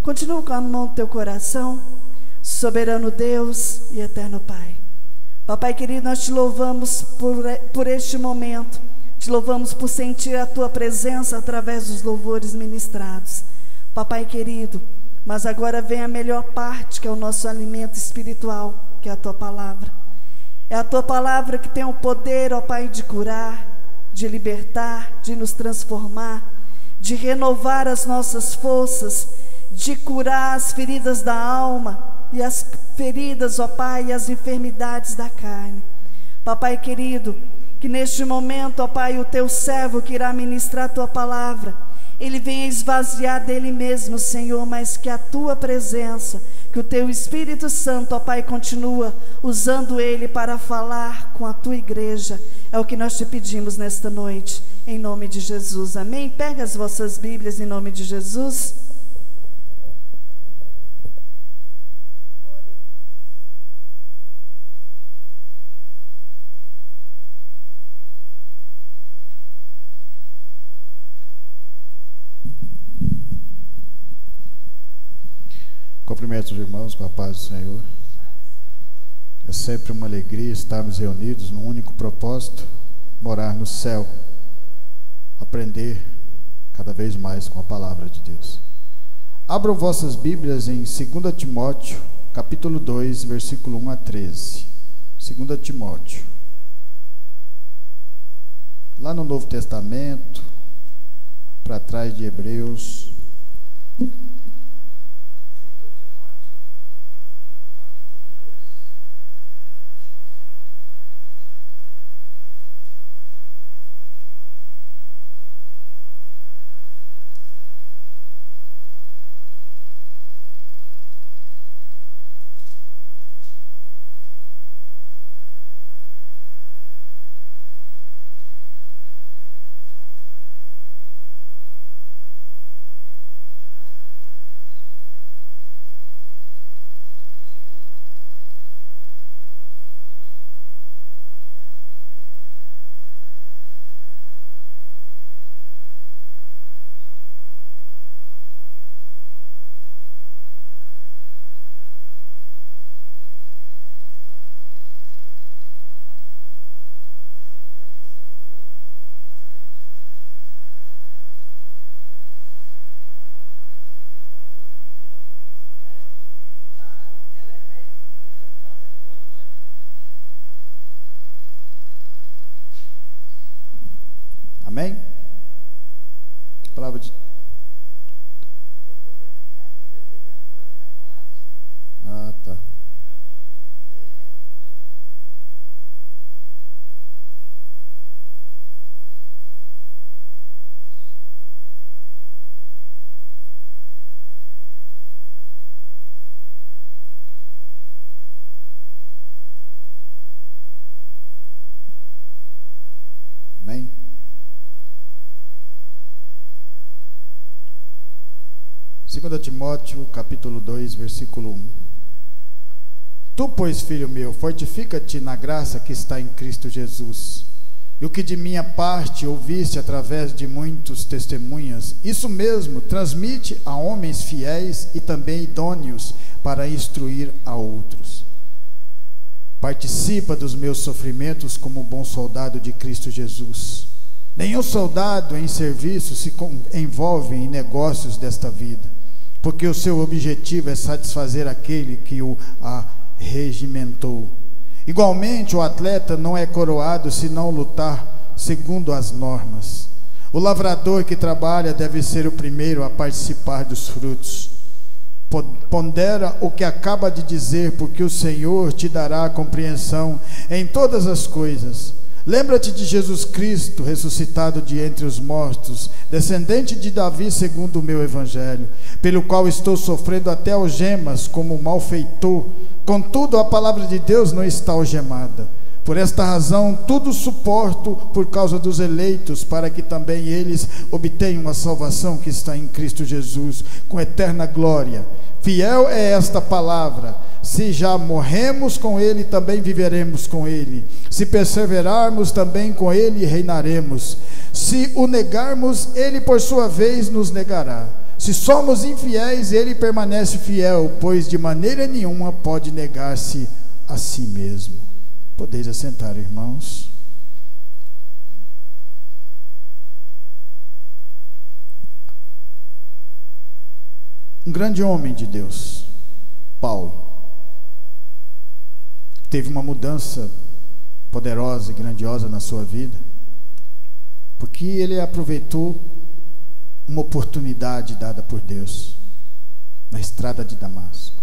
Continua com a mão no teu coração. Soberano Deus e eterno Pai. Papai querido, nós te louvamos por este momento. Te louvamos por sentir a tua presença através dos louvores ministrados. Papai querido, mas agora vem a melhor parte, que é o nosso alimento espiritual, que é a tua palavra. É a tua palavra que tem o poder, ó Pai, de curar, de libertar, de nos transformar, de renovar as nossas forças, de curar as feridas da alma e as feridas, ó Pai, e as enfermidades da carne. Papai querido, que neste momento, ó Pai, o teu servo que irá ministrar a tua palavra, ele venha esvaziar dele mesmo, Senhor, mas que a tua presença, que o teu Espírito Santo, ó Pai, continua usando ele para falar com a tua igreja. É o que nós te pedimos nesta noite, em nome de Jesus, amém? Pega as vossas Bíblias em nome de Jesus. Cumprimento os irmãos com a paz do Senhor. É sempre uma alegria estarmos reunidos num único propósito: morar no céu, aprender cada vez mais com a palavra de Deus. Abram vossas Bíblias em 2 Timóteo, capítulo 2, versículo 1 a 13. 2 Timóteo. Lá no Novo Testamento, para trás de Hebreus. Amém? Palavra de... Ah, tá. Amém? Segunda Timóteo, capítulo 2, versículo 1. Tu, pois, filho meu, fortifica-te na graça que está em Cristo Jesus. E o que de minha parte ouviste através de muitos testemunhas, isso mesmo transmite a homens fiéis e também idôneos para instruir a outros. Participa dos meus sofrimentos como bom soldado de Cristo Jesus. Nenhum soldado em serviço se envolve em negócios desta vida, porque o seu objetivo é satisfazer aquele que o arregimentou. Igualmente, o atleta não é coroado se não lutar segundo as normas. O lavrador que trabalha deve ser o primeiro a participar dos frutos. Pondera o que acaba de dizer, porque o Senhor te dará compreensão em todas as coisas. Lembra-te de Jesus Cristo, ressuscitado de entre os mortos, descendente de Davi segundo o meu evangelho, pelo qual estou sofrendo até algemas como malfeitor. Contudo, a palavra de Deus não está algemada. Por esta razão, tudo suporto por causa dos eleitos, para que também eles obtenham a salvação que está em Cristo Jesus, com eterna glória. Fiel é esta palavra. Se já morremos com ele, também viveremos com ele. Se perseverarmos, também com ele reinaremos. Se o negarmos, ele por sua vez nos negará. Se somos infiéis, ele permanece fiel, pois de maneira nenhuma pode negar-se a si mesmo. Podeis assentar, irmãos. Um grande homem de Deus, Paulo, teve uma mudança poderosa e grandiosa na sua vida, porque ele aproveitou uma oportunidade dada por Deus na estrada de Damasco.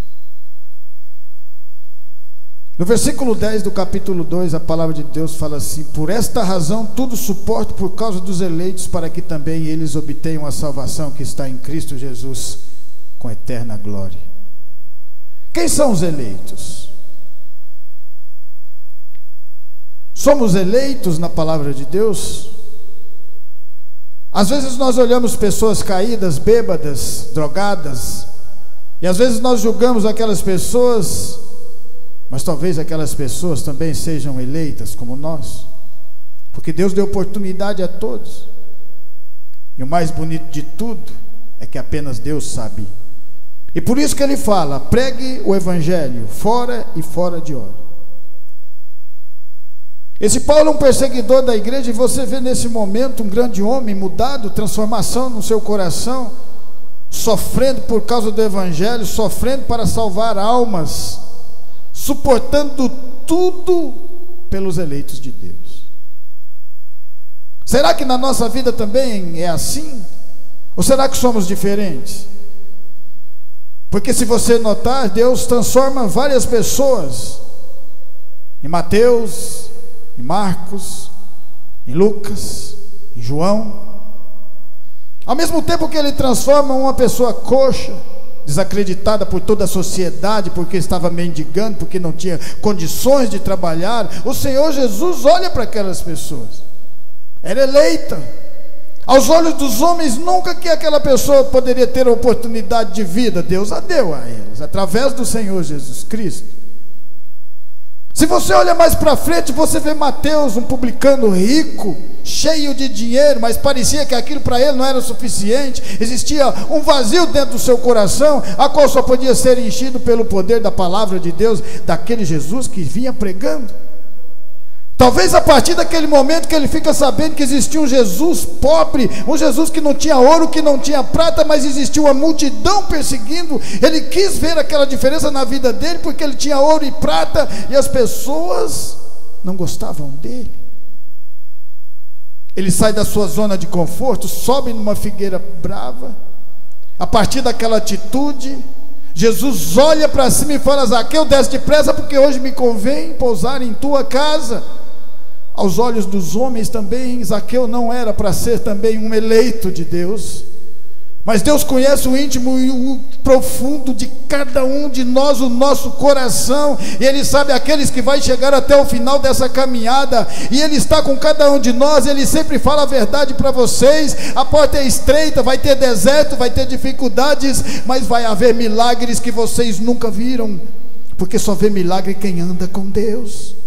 No versículo 10 do capítulo 2, a palavra de Deus fala assim: por esta razão tudo suporto por causa dos eleitos, para que também eles obtenham a salvação que está em Cristo Jesus com eterna glória. Quem são os eleitos? Somos eleitos na palavra de Deus? Às vezes nós olhamos pessoas caídas, bêbadas, drogadas, e às vezes nós julgamos aquelas pessoas, mas talvez aquelas pessoas também sejam eleitas como nós, porque Deus deu oportunidade a todos. E o mais bonito de tudo é que apenas Deus sabe. E por isso que ele fala: pregue o evangelho fora e fora de hora. Esse Paulo é um perseguidor da igreja, e você vê nesse momento um grande homem mudado, transformação no seu coração, sofrendo por causa do evangelho, sofrendo para salvar almas, suportando tudo pelos eleitos de Deus. Será que na nossa vida também é assim? Ou será que somos diferentes? Porque se você notar, Deus transforma várias pessoas, em Mateus, em Marcos, em Lucas, em João. Ao mesmo tempo que ele transforma uma pessoa coxa, desacreditada por toda a sociedade, porque estava mendigando, porque não tinha condições de trabalhar, o Senhor Jesus olha para aquelas pessoas. Era eleita. Aos olhos dos homens, nunca que aquela pessoa poderia ter a oportunidade de vida. Deus a deu a eles, através do Senhor Jesus Cristo. Se você olha mais para frente, você vê Mateus, um publicano rico, cheio de dinheiro, mas parecia que aquilo para ele não era suficiente. Existia um vazio dentro do seu coração, a qual só podia ser enchido pelo poder da palavra de Deus, daquele Jesus que vinha pregando. Talvez a partir daquele momento que ele fica sabendo que existia um Jesus pobre, um Jesus que não tinha ouro, que não tinha prata, mas existia uma multidão perseguindo, ele quis ver aquela diferença na vida dele, porque ele tinha ouro e prata, e as pessoas não gostavam dele. Ele sai da sua zona de conforto, sobe numa figueira brava. A partir daquela atitude, Jesus olha para cima e fala: Zaqueu, desce depressa, porque hoje me convém pousar em tua casa. Aos olhos dos homens também, Zaqueu não era para ser também um eleito de Deus, mas Deus conhece o íntimo e o profundo de cada um de nós, o nosso coração, e Ele sabe aqueles que vai chegar até o final dessa caminhada, e Ele está com cada um de nós. Ele sempre fala a verdade para vocês: a porta é estreita, vai ter deserto, vai ter dificuldades, mas vai haver milagres que vocês nunca viram, porque só vê milagre quem anda com Deus.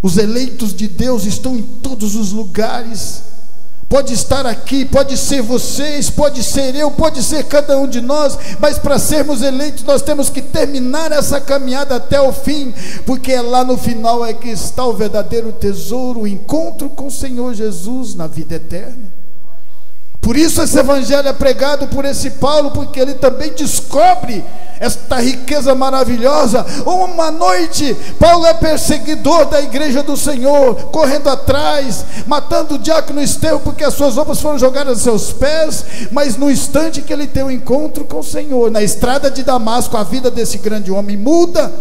Os eleitos de Deus estão em todos os lugares. Pode estar aqui, pode ser vocês, pode ser eu, pode ser cada um de nós, mas para sermos eleitos nós temos que terminar essa caminhada até o fim, porque é lá no final é que está o verdadeiro tesouro, o encontro com o Senhor Jesus na vida eterna. Por isso esse evangelho é pregado por esse Paulo, porque ele também descobre esta riqueza maravilhosa. Uma noite, Paulo é perseguidor da igreja do Senhor, correndo atrás, matando o diácono Estevão, porque as suas roupas foram jogadas aos seus pés. Mas no instante que ele tem um encontro com o Senhor, na estrada de Damasco, a vida desse grande homem muda.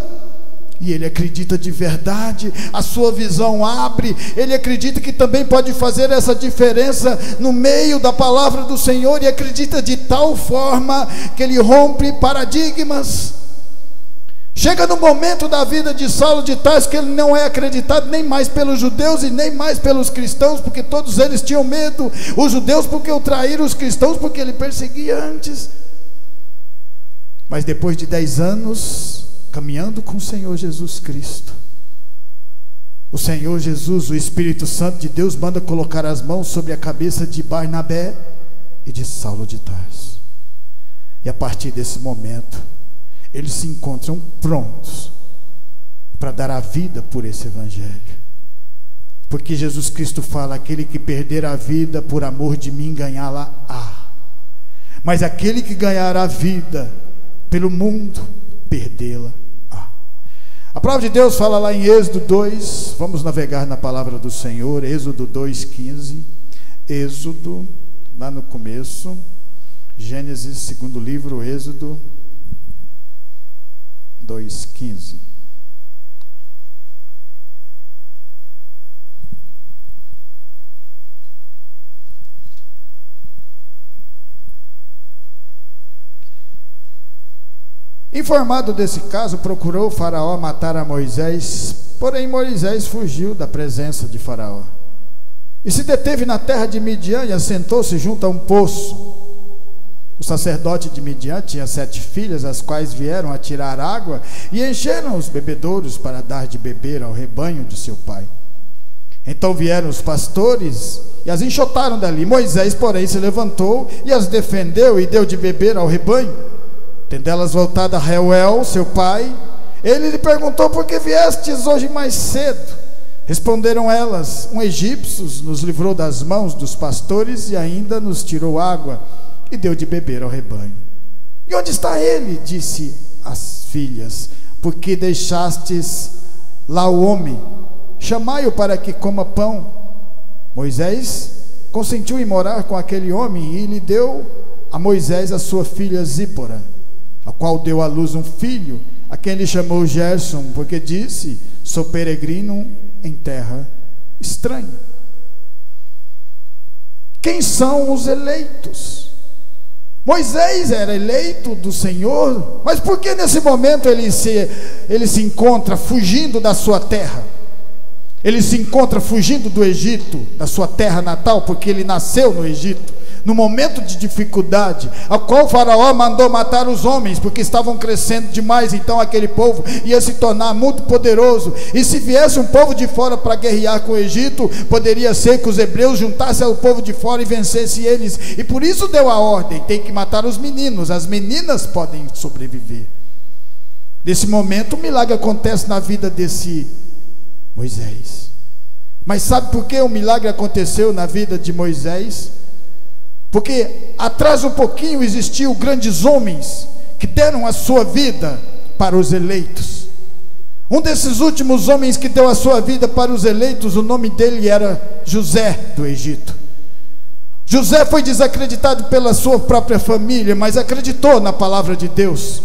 E ele acredita de verdade, a sua visão abre, ele acredita que também pode fazer essa diferença no meio da palavra do Senhor, e acredita de tal forma que ele rompe paradigmas. Chega no momento da vida de Saulo de Tarso que ele não é acreditado nem mais pelos judeus e nem mais pelos cristãos, porque todos eles tinham medo. Os judeus porque o traíram, os cristãos porque ele perseguia antes. Mas depois de 10 anos caminhando com o Senhor Jesus Cristo, o Senhor Jesus, o Espírito Santo de Deus, manda colocar as mãos sobre a cabeça de Barnabé, e de Saulo de Tarso. E a partir desse momento, eles se encontram prontos para dar a vida por esse evangelho. Porque Jesus Cristo fala: aquele que perder a vida por amor de mim, ganhá-la-á. Mas aquele que ganhar a vida pelo mundo, perdê-la-á. A palavra de Deus fala lá em Êxodo 2, vamos navegar na palavra do Senhor, Êxodo 2:15. Êxodo, lá no começo, Gênesis, segundo livro, Êxodo 2:15. Informado desse caso, procurou o Faraó matar a Moisés, porém Moisés fugiu da presença de Faraó. E se deteve na terra de Midian e assentou-se junto a um poço. O sacerdote de Midian tinha 7 filhas, as quais vieram a tirar água e encheram os bebedouros para dar de beber ao rebanho de seu pai. Então vieram os pastores e as enxotaram dali. Moisés, porém, se levantou e as defendeu e deu de beber ao rebanho. Tendo elas voltado a Reuel, seu pai, ele lhe perguntou: por que viestes hoje mais cedo? Responderam elas: um egípcio nos livrou das mãos dos pastores e ainda nos tirou água e deu de beber ao rebanho. E onde está ele? Disse as filhas: porque deixastes lá o homem? Chamai-o para que coma pão. Moisés consentiu em morar com aquele homem e lhe deu a Moisés a sua filha Zípora, a qual deu à luz um filho, a quem ele chamou Gerson, porque disse: sou peregrino em terra estranha. Quem são os eleitos? Moisés era eleito do Senhor, mas por que nesse momento ele se encontra fugindo da sua terra? Ele se encontra fugindo do Egito, da sua terra natal, porque ele nasceu no Egito, no momento de dificuldade, a qual o Faraó mandou matar os homens, porque estavam crescendo demais. Então aquele povo ia se tornar muito poderoso, e se viesse um povo de fora para guerrear com o Egito, poderia ser que os hebreus juntassem ao povo de fora e vencessem eles, e por isso deu a ordem: tem que matar os meninos, as meninas podem sobreviver. Nesse momento um milagre acontece na vida desse Moisés. Mas sabe por que o milagre aconteceu na vida de Moisés? Porque atrás um pouquinho existiam grandes homens que deram a sua vida para os eleitos. Um desses últimos homens que deu a sua vida para os eleitos, o nome dele era José do Egito. José foi desacreditado pela sua própria família, mas acreditou na palavra de Deus.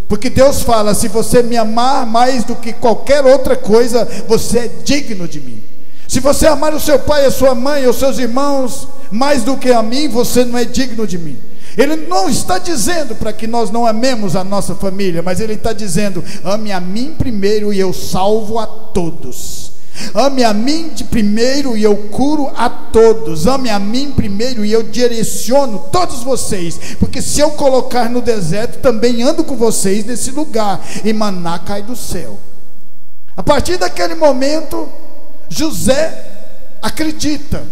Porque Deus fala: se você me amar mais do que qualquer outra coisa, você é digno de mim. Se você amar o seu pai, a sua mãe, os seus irmãos mais do que a mim, você não é digno de mim. Ele não está dizendo para que nós não amemos a nossa família, mas ele está dizendo: ame a mim primeiro e eu salvo a todos. Ame a mim de primeiro e eu curo a todos. Ame a mim primeiro e eu direciono todos vocês, porque se eu colocar no deserto, também ando com vocês nesse lugar, e maná cai do céu. A partir daquele momento, José acredita,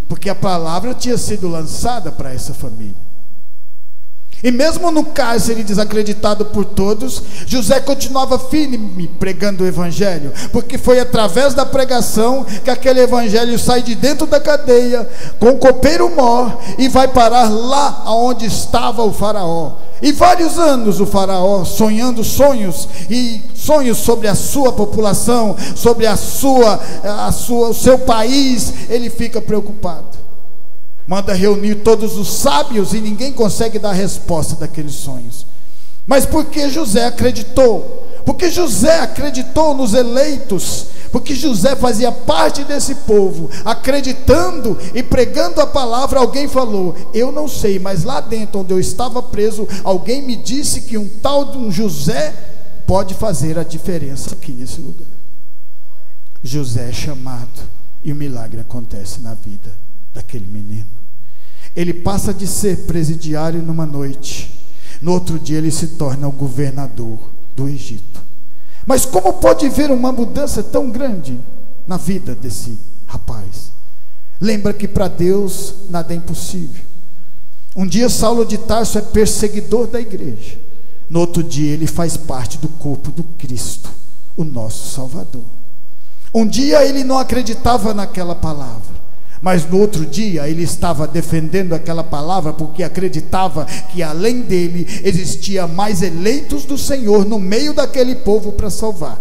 porque a palavra tinha sido lançada para essa família. E mesmo no cárcere, desacreditado por todos, José continuava firme pregando o evangelho, porque foi através da pregação que aquele evangelho sai de dentro da cadeia com o copeiro mor e vai parar lá onde estava o faraó. E vários anos o faraó sonhando sonhos, e sonhos sobre a sua população, sobre o seu país. Ele fica preocupado, manda reunir todos os sábios e ninguém consegue dar a resposta daqueles sonhos. Mas porque José acreditou? Porque José acreditou nos eleitos, porque José fazia parte desse povo, acreditando e pregando a palavra. Alguém falou: eu não sei, mas lá dentro onde eu estava preso, alguém me disse que um tal de um José pode fazer a diferença aqui nesse lugar. José é chamado e o milagre acontece na vida daquele menino. Ele passa de ser presidiário numa noite, no outro dia ele se torna o governador do Egito. Mas como pode haver uma mudança tão grande na vida desse rapaz? Lembra que para Deus nada é impossível. Um dia Saulo de Tarso é perseguidor da igreja. No outro dia ele faz parte do corpo do Cristo, o nosso Salvador. Um dia ele não acreditava naquela palavra, mas no outro dia ele estava defendendo aquela palavra porque acreditava que além dele existia mais eleitos do Senhor no meio daquele povo para salvar.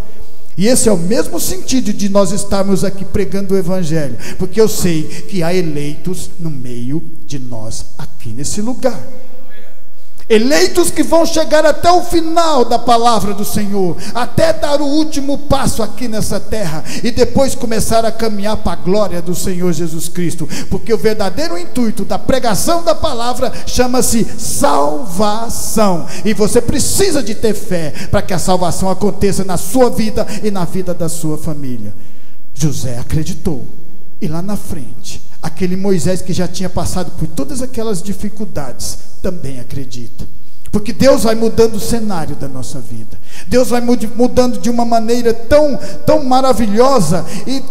E esse é o mesmo sentido de nós estarmos aqui pregando o Evangelho, porque eu sei que há eleitos no meio de nós aqui nesse lugar. Eleitos que vão chegar até o final da palavra do Senhor, até dar o último passo aqui nessa terra, e depois começar a caminhar para a glória do Senhor Jesus Cristo, porque o verdadeiro intuito da pregação da palavra chama-se salvação, e você precisa de ter fé para que a salvação aconteça na sua vida e na vida da sua família. José acreditou, e lá na frente, aquele Moisés que já tinha passado por todas aquelas dificuldades, também acredita, porque Deus vai mudando o cenário da nossa vida. Deus vai mudando de uma maneira tão maravilhosa, e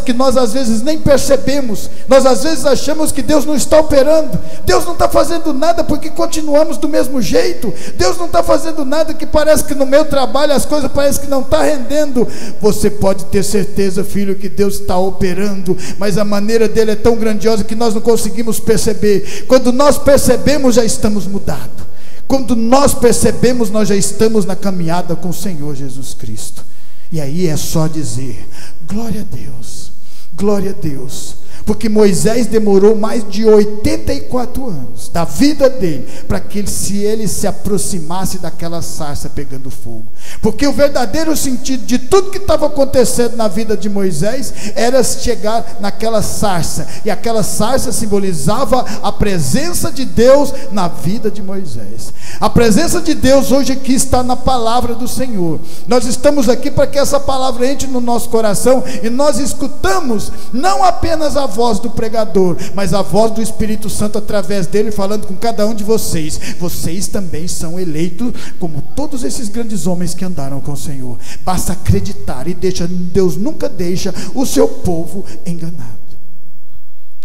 que nós às vezes nem percebemos. Nós às vezes achamos que Deus não está operando, Deus não está fazendo nada porque continuamos do mesmo jeito, Deus não está fazendo nada, que parece que no meu trabalho as coisas parecem que não estão rendendo. Você pode ter certeza, filho, que Deus está operando, mas a maneira dele é tão grandiosa que nós não conseguimos perceber. Quando nós percebemos, já estamos mudados. Quando nós percebemos, nós já estamos na caminhada com o Senhor Jesus Cristo. E aí é só dizer: glória a Deus, glória a Deus. Porque Moisés demorou mais de 84 anos da vida dele para que ele se aproximasse daquela sarça pegando fogo. Porque o verdadeiro sentido de tudo que estava acontecendo na vida de Moisés era chegar naquela sarça, e aquela sarça simbolizava a presença de Deus na vida de Moisés. A presença de Deus hoje aqui está na palavra do Senhor. Nós estamos aqui para que essa palavra entre no nosso coração, e nós escutamos não apenas a voz do pregador, mas a voz do Espírito Santo através dele, falando com cada um de vocês. Vocês também são eleitos como todos esses grandes homens que andaram com o Senhor. Basta acreditar, e Deus nunca deixa o seu povo enganado.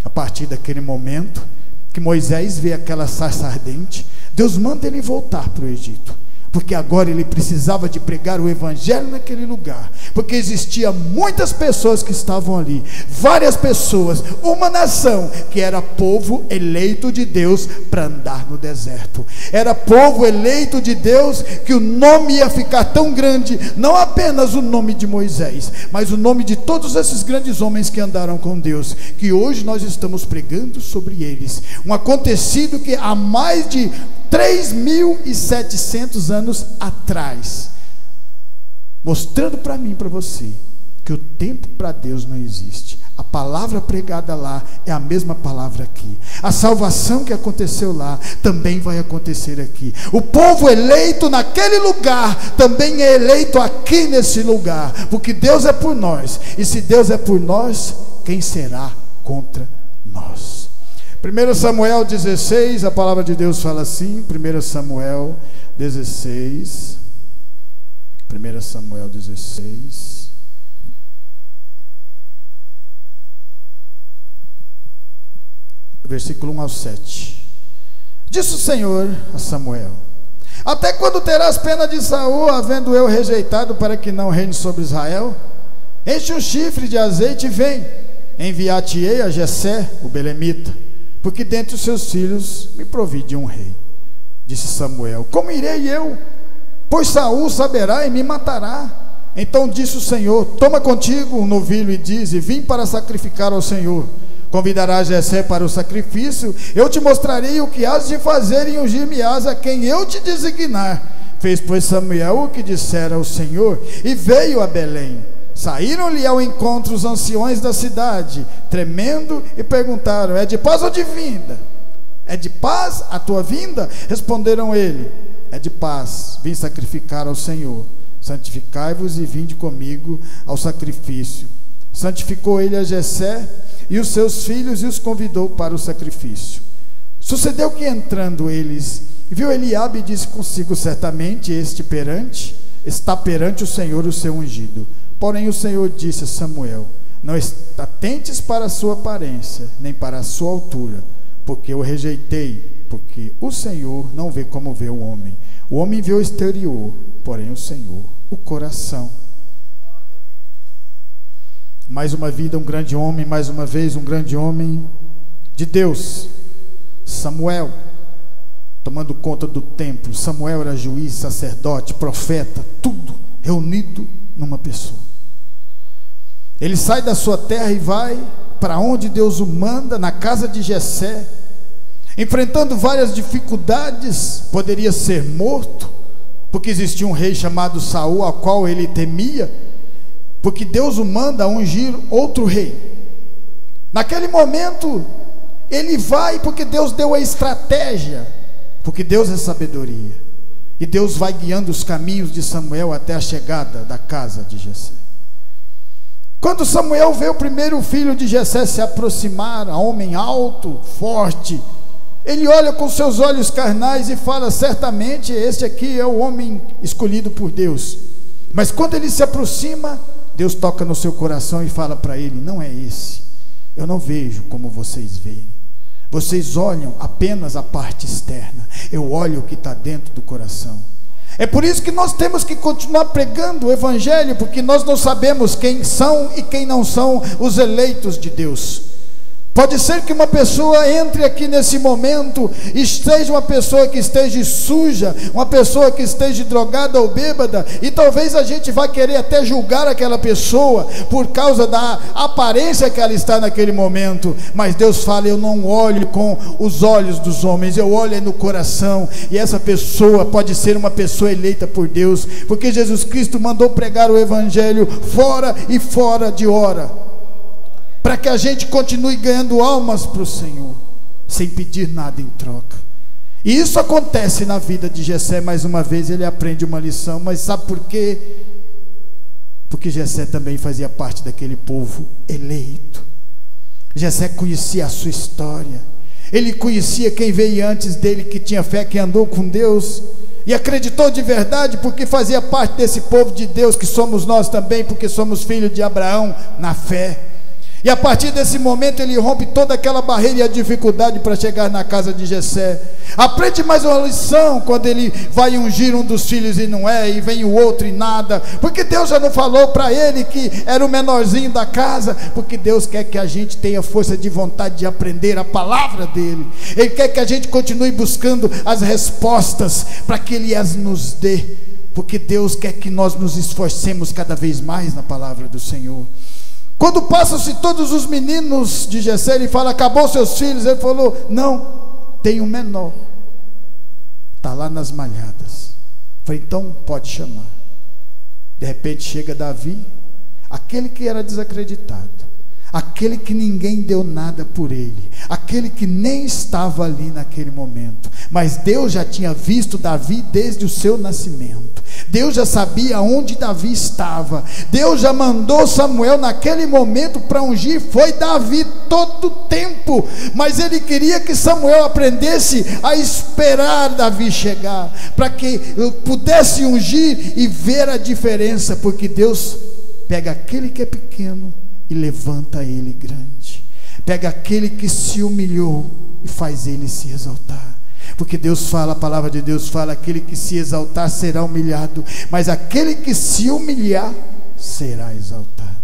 A partir daquele momento que Moisés vê aquela sarça ardente, Deus manda ele voltar para o Egito, porque agora ele precisava de pregar o Evangelho naquele lugar, porque existiam muitas pessoas que estavam ali, várias pessoas, uma nação que era povo eleito de Deus para andar no deserto. Era povo eleito de Deus, que o nome ia ficar tão grande, não apenas o nome de Moisés, mas o nome de todos esses grandes homens que andaram com Deus, que hoje nós estamos pregando sobre eles. Um acontecido que há mais de 3.700 anos atrás, mostrando para mim e para você que o tempo para Deus não existe. A palavra pregada lá é a mesma palavra aqui. A salvação que aconteceu lá também vai acontecer aqui. O povo eleito naquele lugar também é eleito aqui nesse lugar, porque Deus é por nós, e se Deus é por nós, quem será contra nós? 1 Samuel 16, a palavra de Deus fala assim, 1 Samuel 16, 1 Samuel 16, versículo 1 ao 7. Disse o Senhor a Samuel: até quando terás pena de Saul, havendo eu rejeitado para que não reine sobre Israel? Enche um chifre de azeite e vem, enviar-te-ei a Jessé, o belemita, porque dentre os seus filhos me provide um rei. Disse Samuel: como irei eu? Pois Saul saberá e me matará. Então disse o Senhor: toma contigo um novilho e dize: vim para sacrificar ao Senhor. Convidarás Jessé para o sacrifício, eu te mostrarei o que has de fazer, e ungir-me-ás a quem eu te designar. Fez, pois, Samuel o que dissera o Senhor, e veio a Belém. Saíram-lhe ao encontro os anciões da cidade, tremendo, e perguntaram: é de paz ou de vinda? É de paz a tua vinda? Responderam ele: é de paz, vim sacrificar ao Senhor. Santificai-vos e vinde comigo ao sacrifício. Santificou ele a Jessé e os seus filhos, e os convidou para o sacrifício. Sucedeu que, entrando eles, viu Eliabe, e disse consigo: certamente este está perante o Senhor o seu ungido. Porém o Senhor disse a Samuel: não atentes para a sua aparência, nem para a sua altura, porque eu rejeitei. porque o Senhor não vê como vê o homem. O homem vê o exterior, porém o Senhor, o coração. Mais uma vida, um grande homem, mais uma vez um grande homem de Deus, Samuel, tomando conta do templo. Samuel era juiz, sacerdote, profeta, tudo reunido numa pessoa. Ele sai da sua terra e vai para onde Deus o manda, na casa de Jessé, enfrentando várias dificuldades. Poderia ser morto, porque existia um rei chamado Saul, ao qual ele temia, porque Deus o manda a ungir outro rei. Naquele momento ele vai porque Deus deu a estratégia, porque Deus é sabedoria, e Deus vai guiando os caminhos de Samuel até a chegada da casa de Jessé. Quando Samuel vê o primeiro filho de Jessé se aproximar, homem alto, forte, ele olha com seus olhos carnais e fala: certamente este aqui é o homem escolhido por Deus. Mas quando ele se aproxima, Deus toca no seu coração e fala para ele: não é esse, eu não vejo como vocês veem. Vocês olham apenas a parte externa, eu olho o que está dentro do coração. É por isso que nós temos que continuar pregando o Evangelho, porque nós não sabemos quem são e quem não são os eleitos de Deus. Pode ser que uma pessoa entre aqui nesse momento e esteja uma pessoa que esteja suja, uma pessoa que esteja drogada ou bêbada, e talvez a gente vá querer até julgar aquela pessoa por causa da aparência que ela está naquele momento. Mas Deus fala: eu não olho com os olhos dos homens, eu olho no coração. E essa pessoa pode ser uma pessoa eleita por Deus, porque Jesus Cristo mandou pregar o Evangelho fora e fora de hora, para que a gente continue ganhando almas para o Senhor, sem pedir nada em troca. E isso acontece na vida de Jessé. Mais uma vez ele aprende uma lição. Mas sabe por quê? Porque Jessé também fazia parte daquele povo eleito. Jessé conhecia a sua história, ele conhecia quem veio antes dele, que tinha fé, que andou com Deus e acreditou de verdade, porque fazia parte desse povo de Deus, que somos nós também, porque somos filhos de Abraão na fé. E a partir desse momento ele rompe toda aquela barreira e a dificuldade para chegar na casa de Jessé. Aprende mais uma lição quando ele vai ungir um dos filhos e não é, e vem o outro e nada, porque Deus já não falou para ele que era o menorzinho da casa, porque Deus quer que a gente tenha força de vontade de aprender a palavra dele. Ele quer que a gente continue buscando as respostas para que ele as nos dê, porque Deus quer que nós nos esforcemos cada vez mais na palavra do Senhor. Quando passam-se todos os meninos de Jessé, ele fala: acabou seus filhos? Ele falou: não, tem um menor, está lá nas malhadas. Falei: então pode chamar. De repente chega Davi, aquele que era desacreditado, aquele que ninguém deu nada por ele, aquele que nem estava ali naquele momento, mas Deus já tinha visto Davi desde o seu nascimento. Deus já sabia onde Davi estava. Deus já mandou Samuel naquele momento para ungir. Foi Davi todo o tempo, mas ele queria que Samuel aprendesse a esperar Davi chegar, para que pudesse ungir e ver a diferença, porque Deus pega aquele que é pequeno e levanta ele grande, pega aquele que se humilhou e faz ele se exaltar. Porque Deus fala, a palavra de Deus fala: aquele que se exaltar será humilhado, mas aquele que se humilhar será exaltado.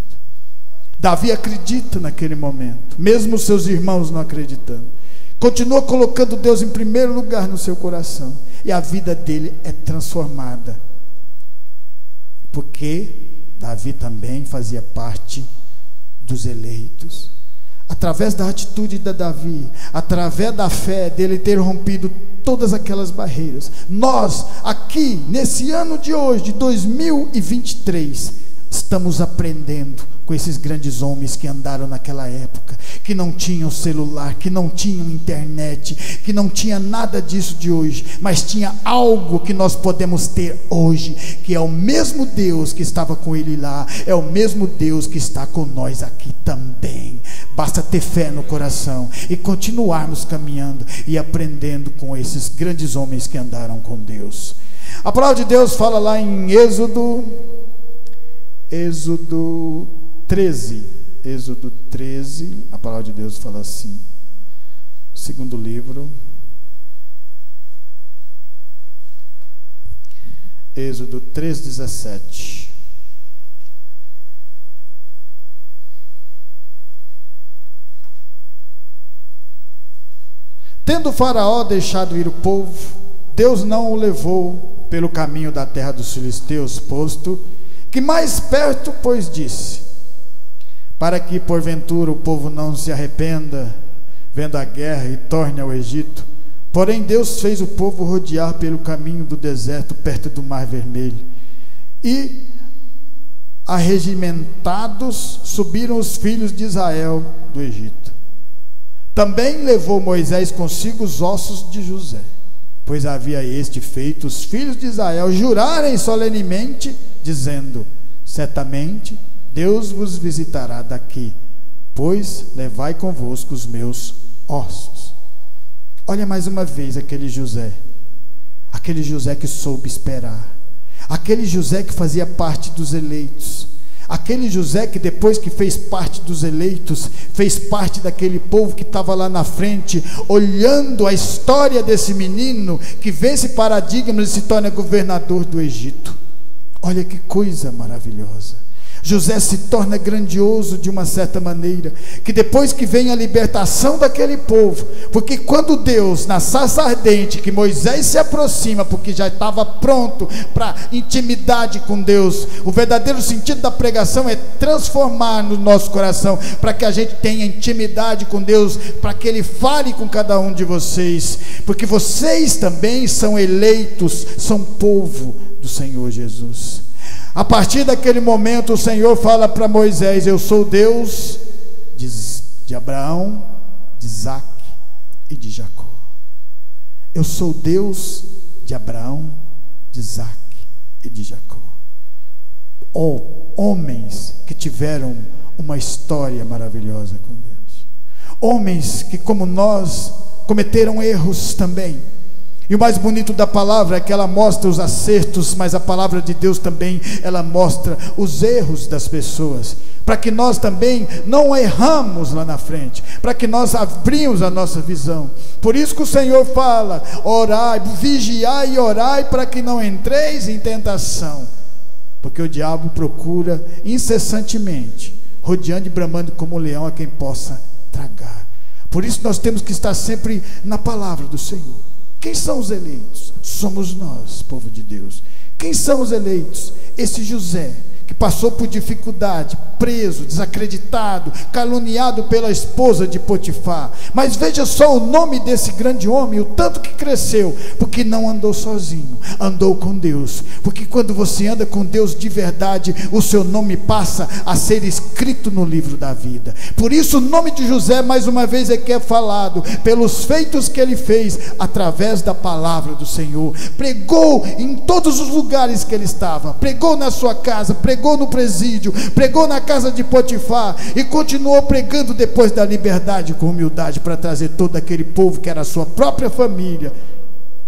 Davi acredita naquele momento, mesmo seus irmãos não acreditando, continua colocando Deus em primeiro lugar no seu coração, e a vida dele é transformada, porque Davi também fazia parte dos eleitos. Através da atitude de Davi, através da fé dele ter rompido todas aquelas barreiras, nós aqui nesse ano de hoje, de 2023, estamos aprendendo com esses grandes homens que andaram naquela época, que não tinham celular, que não tinham internet, que não tinha nada disso de hoje, mas tinha algo que nós podemos ter hoje, que é o mesmo Deus que estava com ele lá, é o mesmo Deus que está com nós aqui também. Basta ter fé no coração e continuarmos caminhando e aprendendo com esses grandes homens que andaram com Deus. A palavra de Deus fala lá em Êxodo 13, a palavra de Deus fala assim, segundo livro Êxodo 3:17. Tendo o Faraó deixado ir o povo, Deus não o levou pelo caminho da terra dos filisteus, posto que mais perto, pois disse: para que porventura o povo não se arrependa vendo a guerra e torne ao Egito. Porém Deus fez o povo rodear pelo caminho do deserto perto do Mar Vermelho, e arregimentados subiram os filhos de Israel do Egito. Também levou Moisés consigo os ossos de José, pois havia este feito os filhos de Israel jurarem solenemente, dizendo: certamente Deus vos visitará daqui, pois levai convosco os meus ossos. Olha mais uma vez aquele José que soube esperar, aquele José que fazia parte dos eleitos, aquele José que depois que fez parte dos eleitos, fez parte daquele povo que estava lá na frente, olhando a história desse menino que vence paradigmas e se torna governador do Egito. Olha que coisa maravilhosa. José se torna grandioso de uma certa maneira, que depois que vem a libertação daquele povo, porque quando Deus, na sarça ardente, que Moisés se aproxima, porque já estava pronto para intimidade com Deus, o verdadeiro sentido da pregação é transformar no nosso coração, para que a gente tenha intimidade com Deus, para que Ele fale com cada um de vocês, porque vocês também são eleitos, são povo do Senhor Jesus. A partir daquele momento o Senhor fala para Moisés: eu sou Deus de Abraão, de Isaque e de Jacó. Eu sou Deus de Abraão, de Isaque e de Jacó. Homens que tiveram uma história maravilhosa com Deus, homens que, como nós, cometeram erros também. E o mais bonito da palavra é que ela mostra os acertos, mas a palavra de Deus também, ela mostra os erros das pessoas, para que nós também não erramos lá na frente, para que nós abrimos a nossa visão. Por isso que o Senhor fala: orai, vigiai e orai, para que não entreis em tentação, porque o diabo procura incessantemente, rodeando e bramando como um leão, a quem possa tragar. Por isso nós temos que estar sempre na palavra do Senhor. Quem são os eleitos? Somos nós, povo de Deus. Quem são os eleitos? Esse José, que passou por dificuldade, preso, desacreditado, caluniado pela esposa de Potifar. Mas veja só o nome desse grande homem, o tanto que cresceu, porque não andou sozinho, andou com Deus. Porque quando você anda com Deus de verdade, o seu nome passa a ser escrito no livro da vida. Por isso o nome de José, mais uma vez, é que é falado pelos feitos que ele fez, através da palavra do Senhor. Pregou em todos os lugares que ele estava, pregou na sua casa, pregou no presídio, pregou na casa de Potifar, e continuou pregando depois da liberdade, com humildade, para trazer todo aquele povo que era a sua própria família,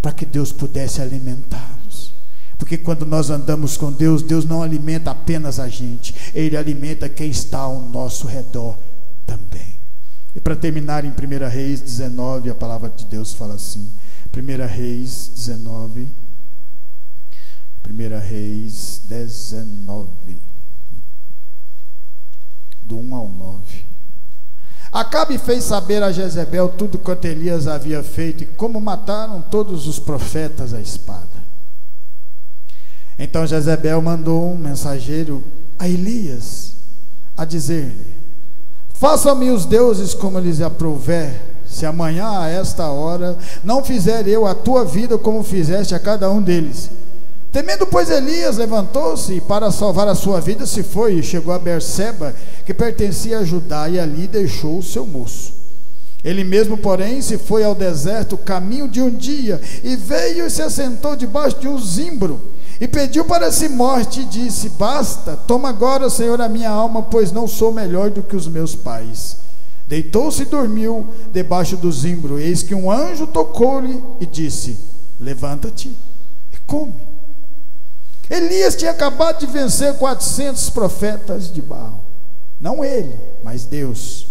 para que Deus pudesse alimentá-los. Porque quando nós andamos com Deus, Deus não alimenta apenas a gente, Ele alimenta quem está ao nosso redor também. E para terminar, em 1 Reis 19, a palavra de Deus fala assim, 1 Reis 19, 1 Reis 19, do 1 ao 9. Acabe fez saber a Jezebel tudo quanto Elias havia feito, e como mataram todos os profetas à espada. Então Jezebel mandou um mensageiro a Elias, a dizer-lhe: façam-me os deuses como lhes aprouver, se amanhã a esta hora não fizer eu a tua vida como fizeste a cada um deles. Temendo, pois, Elias levantou-se e, para salvar a sua vida, se foi e chegou a Berseba, que pertencia a Judá, e ali deixou o seu moço. Ele mesmo, porém, se foi ao deserto, caminho de um dia, e veio e se assentou debaixo de um zimbro, e pediu para si morte, e disse: basta, toma agora, Senhor, a minha alma, pois não sou melhor do que os meus pais. Deitou-se e dormiu debaixo do zimbro. Eis que um anjo tocou-lhe e disse: levanta-te e come. Elias tinha acabado de vencer 400 profetas de Baal. Não ele, mas Deus.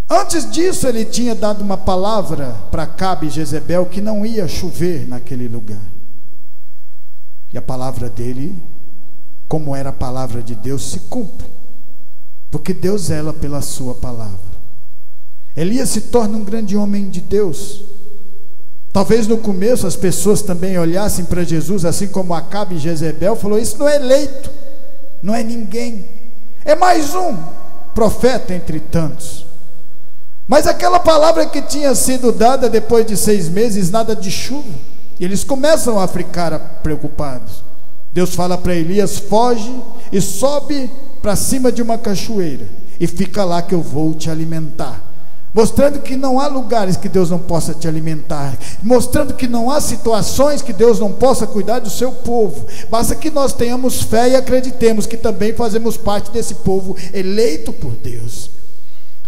Antes disso, ele tinha dado uma palavra para Acabe e Jezebel que não ia chover naquele lugar. E a palavra dele, como era a palavra de Deus, se cumpre, porque Deus zela pela sua palavra. Elias se torna um grande homem de Deus. Talvez no começo as pessoas também olhassem para Jesus, assim como Acabe e Jezebel, falou: isso não é eleito, não é ninguém, é mais um profeta entre tantos. Mas aquela palavra que tinha sido dada depois de 6 meses, nada de chuva, e eles começam a ficar preocupados. Deus fala para Elias: foge e sobe para cima de uma cachoeira e fica lá que eu vou te alimentar. Mostrando que não há lugares que Deus não possa te alimentar, mostrando que não há situações que Deus não possa cuidar do seu povo. Basta que nós tenhamos fé e acreditemos que também fazemos parte desse povo eleito por Deus.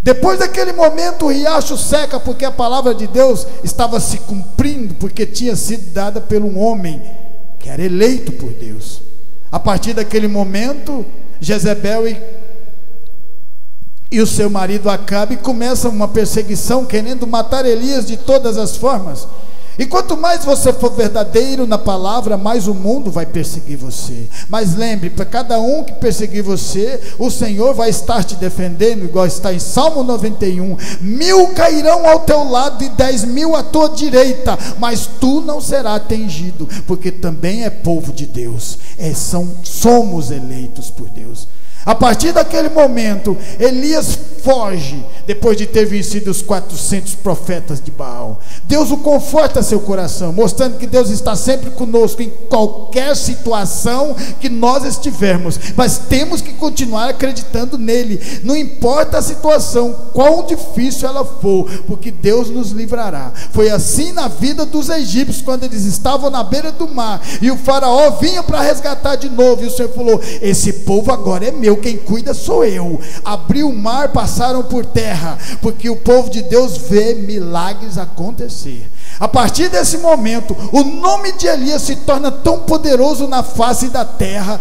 Depois daquele momento o riacho seca, porque a palavra de Deus estava se cumprindo, porque tinha sido dada por um homem que era eleito por Deus. A partir daquele momento, Jezebel e o seu marido Acabe começam uma perseguição, querendo matar Elias de todas as formas. E quanto mais você for verdadeiro na palavra, mais o mundo vai perseguir você. Mas lembre, para cada um que perseguir você, o Senhor vai estar te defendendo, igual está em Salmo 91. 1000 cairão ao teu lado e 10.000 à tua direita, mas tu não serás atingido, porque também é povo de Deus. Somos eleitos por Deus. A partir daquele momento, Elias foge, depois de ter vencido os 400 profetas de Baal. Deus o conforta seu coração, mostrando que Deus está sempre conosco em qualquer situação que nós estivermos, mas temos que continuar acreditando nele, não importa a situação, quão difícil ela for, porque Deus nos livrará. Foi assim na vida dos egípcios, quando eles estavam na beira do mar, e o faraó vinha para resgatar de novo, e o Senhor falou: esse povo agora é meu, quem cuida sou eu. Abriu o mar, passaram por terra, porque o povo de Deus vê milagres acontecer. A partir desse momento, o nome de Elias se torna tão poderoso na face da terra,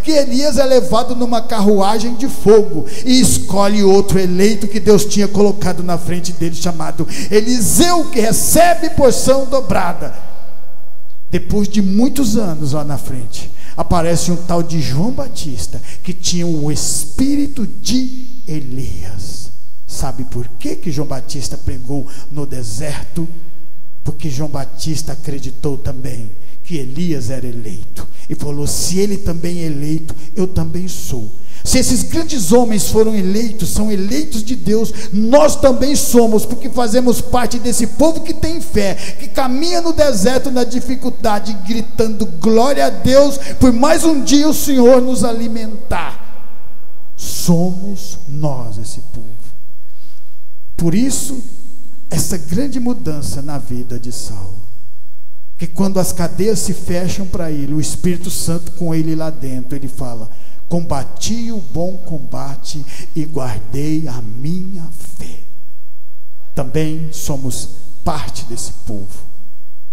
que Elias é levado numa carruagem de fogo, e escolhe outro eleito que Deus tinha colocado na frente dele, chamado Eliseu, que recebe porção dobrada. Depois de muitos anos lá na frente, aparece um tal de João Batista, que tinha o espírito de Elias. Sabe por que João Batista pregou no deserto? Porque João Batista acreditou também que Elias era eleito, e falou: se ele também é eleito, eu também sou. Se esses grandes homens foram eleitos, são eleitos de Deus, nós também somos, porque fazemos parte desse povo que tem fé, que caminha no deserto, na dificuldade, gritando glória a Deus, por mais um dia o Senhor nos alimentar. Somos nós esse povo. Por isso, essa grande mudança na vida de Saulo, que quando as cadeias se fecham para ele, o Espírito Santo com ele lá dentro, ele fala: combati o bom combate e guardei a minha fé. Também somos parte desse povo,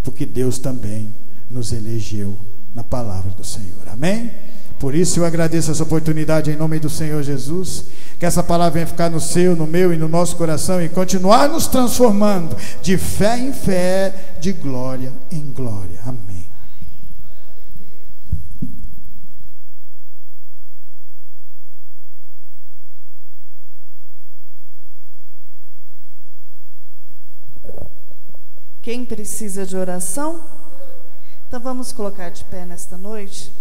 porque Deus também nos elegeu na palavra do Senhor. Amém? Por isso eu agradeço essa oportunidade em nome do Senhor Jesus. Que essa palavra venha ficar no seu, no meu e no nosso coração, e continuar nos transformando de fé em fé, de glória em glória. Amém. Quem precisa de oração? Então vamos colocar de pé nesta noite.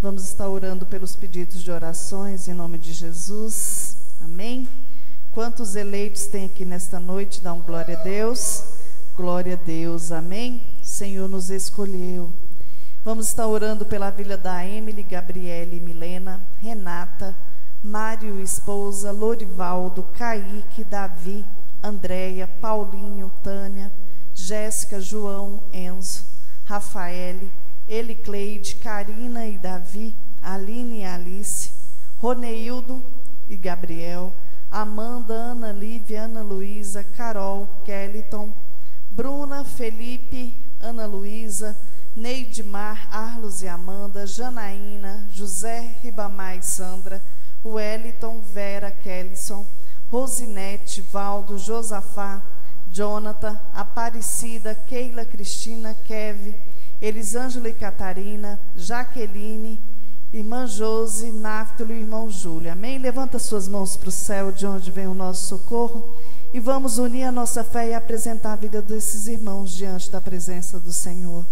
Vamos estar orando pelos pedidos de orações em nome de Jesus. Amém? Quantos eleitos tem aqui nesta noite? Dá um glória a Deus. Glória a Deus. Amém? O Senhor nos escolheu. Vamos estar orando pela vida da Emily, Gabriele, Milena, Renata, Mário, esposa, Lorivaldo, Kaique, Davi, Andréia, Paulinho, Tânia, Jéssica, João, Enzo, Rafaele, Elicleide, Karina e Davi, Aline e Alice, Roneildo e Gabriel, Amanda, Ana Lívia, Ana Luísa, Carol, Kellyton, Bruna, Felipe, Ana Luísa, Neidmar, Arlos e Amanda, Janaína, José, Ribamar e Sandra, Wellington, Vera, Kellyson, Rosinete, Valdo, Josafá, Jonathan, Aparecida, Keila, Cristina, Kevin, Elisângela e Catarina, Jaqueline, irmã Josi, Náftulo e irmão Júlio. Amém? Levanta suas mãos para o céu, de onde vem o nosso socorro, e vamos unir a nossa fé e apresentar a vida desses irmãos diante da presença do Senhor.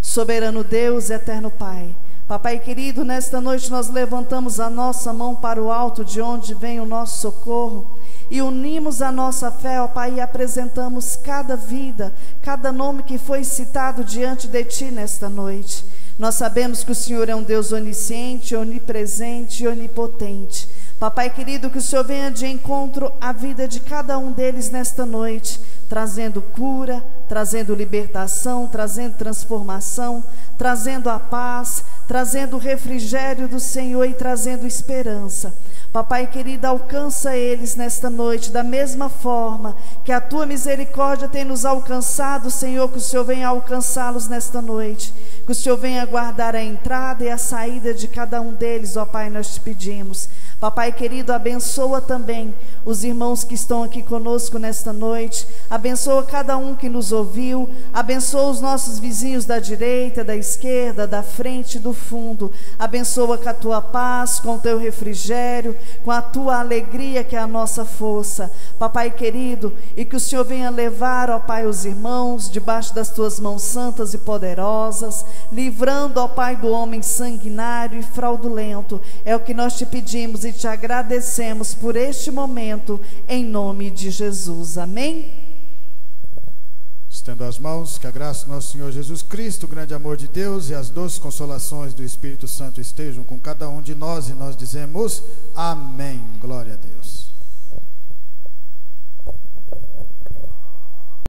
Soberano Deus, eterno Pai, Papai querido, nesta noite nós levantamos a nossa mão para o alto, de onde vem o nosso socorro, e unimos a nossa fé, ó Pai, e apresentamos cada vida, cada nome que foi citado diante de Ti nesta noite. Nós sabemos que o Senhor é um Deus onisciente, onipresente e onipotente. Papai querido, que o Senhor venha de encontro à vida de cada um deles nesta noite, trazendo cura, trazendo libertação, trazendo transformação, trazendo a paz, trazendo o refrigério do Senhor e trazendo esperança. Papai querido, alcança eles nesta noite da mesma forma que a Tua misericórdia tem nos alcançado, Senhor, que o Senhor venha alcançá-los nesta noite, que o Senhor venha guardar a entrada e a saída de cada um deles, ó Pai, nós te pedimos. Papai querido, abençoa também os irmãos que estão aqui conosco nesta noite, abençoa cada um que nos ouviu, abençoa os nossos vizinhos da direita, da esquerda, da frente e do fundo, abençoa com a Tua paz, com o Teu refrigério, com a Tua alegria que é a nossa força, Papai querido, e que o Senhor venha levar, ó Pai, os irmãos debaixo das Tuas mãos santas e poderosas, livrando, ó Pai, do homem sanguinário e fraudulento. É o que nós te pedimos e te agradecemos por este momento, em nome de Jesus. Amém? Estendo as mãos, que a graça do nosso Senhor Jesus Cristo, o grande amor de Deus e as doces consolações do Espírito Santo estejam com cada um de nós, e nós dizemos amém. Glória a Deus.